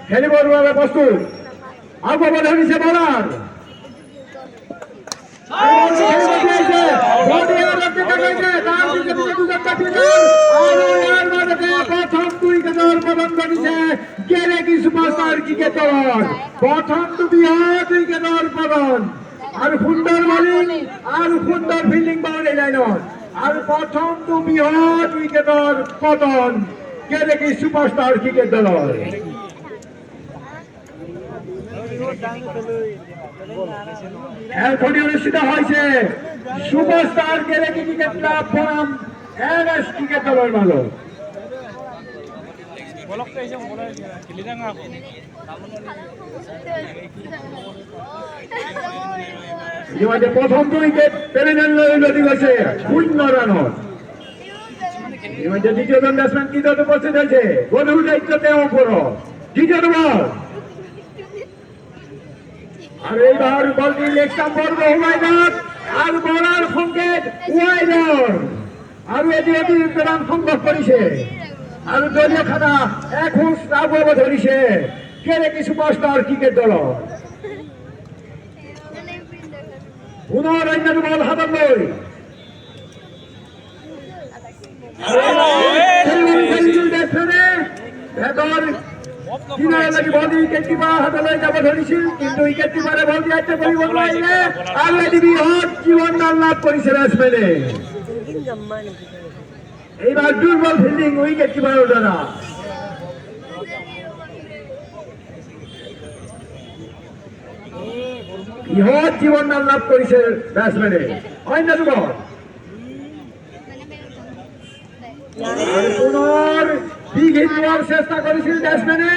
খেলিবর প্রস্তুত আগমন হয়েছে বলার প্রথম উইকেটর পতন আর সুন্দর বোলিং আর সুন্দর ফিল্ডিং বাউন্ডারি লাইনত আর প্রথম বৃহৎ উইকেটর পতন কেনেকি সুপারস্টার ক্রিকেট দলৰ খেলখনি অনুষ্ঠিত হৈছে সুপারস্টার কেনেকি ক্রিকেট ক্লাব বনাম এনএস ক্রিকেট দলৰ মাজত ইতিমধ্যে প্রথম উইকেট পেলেন গৈছে 0 রানত ইতিমধ্যে দ্বিতীয়জন ব্যাটসম্যান কি দল উপস্থিত হয়েছে গধুর দায়িত্বতে ওপর দ্বিতীয় বল আর এইবার বলটি লেগ স্টাম্প করবে হুমায়ুন আর বলার সংকেত ওয়াইডার আর এটি অতিরিক্ত রান সংগ্রহ করেছে আর দলীয় খাতা এখন আগুয়াব ধরিছে কেনেকি সুপারস্টার ক্রিকেট দল পুনর অন্যান্য বল হাতত লৈ উইকেট কিপাৰ হাতলৈ যাব ধৰিছিল কিন্তু উইকেট কিপাৰে বল দিয়াতে কৰিব নোৱাৰিলে আৰু এটি বৃহৎ জীৱনদান লাভ কৰিছে বেটছমেনে এইবাৰ দুৰ্বল ফিল্ডিং উইকেট কিপাৰৰ দ্বাৰা বৃহৎ জীৱনদান লাভ কৰিছে বেটছমেনে অন্য বল পুনৰ বিঘিত হওয়ার চেষ্টা করেছিল ব্যাটসম্যানে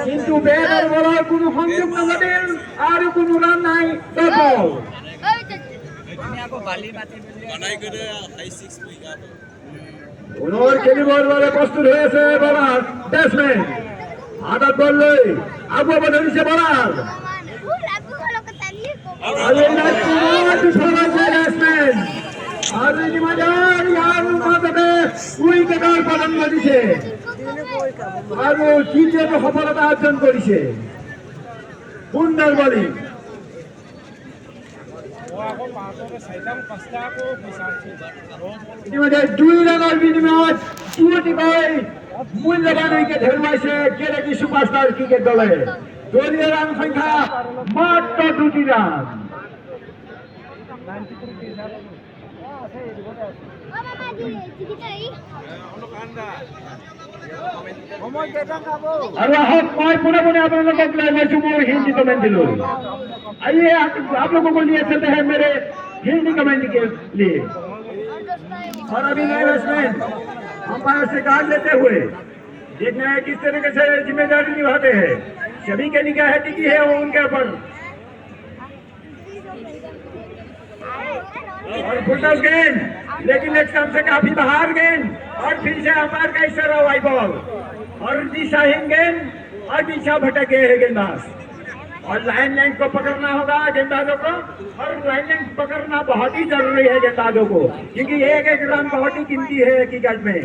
কিন্তু ব্যাট আর বলার কোনো সংযোগ নাঘটিল আর কোনো রান নাই পুনৰ খেলিবৰ বাবে প্ৰস্তুত হৈ আছে বলাৰ ব্যাটসম্যান হাতত বল লৈ আগুৱাব ধৰিছে বলাৰ উইকেটৰ পতন ঘটিছে আৰু তৃতীয়টো সফলতা অৰ্জন কৰিছে সুন্দৰ বলিং ইতিমধ্যে 2 ৰানৰ বিনিময়ত চুটিকৈ মূল্যৱান উইকেট হেৰুৱাইছে কেনেকি সুপাৰষ্টাৰ ক্ৰিকেট দলে দলীয় ৰান সংখ্যা মাত্ৰ 2টি ৰান मैं पुनः पुनः आप लोगों को हिंदी कमेंट दिलो आइए आप लोगों को लिए चलते हैं मेरे हिंदी कमेंट के लिए और अभी नए बैट्समैन अंपायर से कार्ड लेते हुए देखना है किस तरीके से जिम्मेदारी निभाते हैं सभी के निगाह टिकी है वो उनके ऊपर और फुटबॉल गेंद लेकिन लेग स्टंप से काफी बाहर गेंद और फिर से अंपायर का इशारा वाई बॉल और दिशाहीन गेंद और पीछा भटके है गेंदबाज और लाइन लेंथ को पकड़ना होगा गेंदबाजों को और लाइन लेंथ पकड़ना बहुत ही जरूरी है गेंदबाजों को क्योंकि एक एक रन बहुत ही कीमती है क्रिकेट में।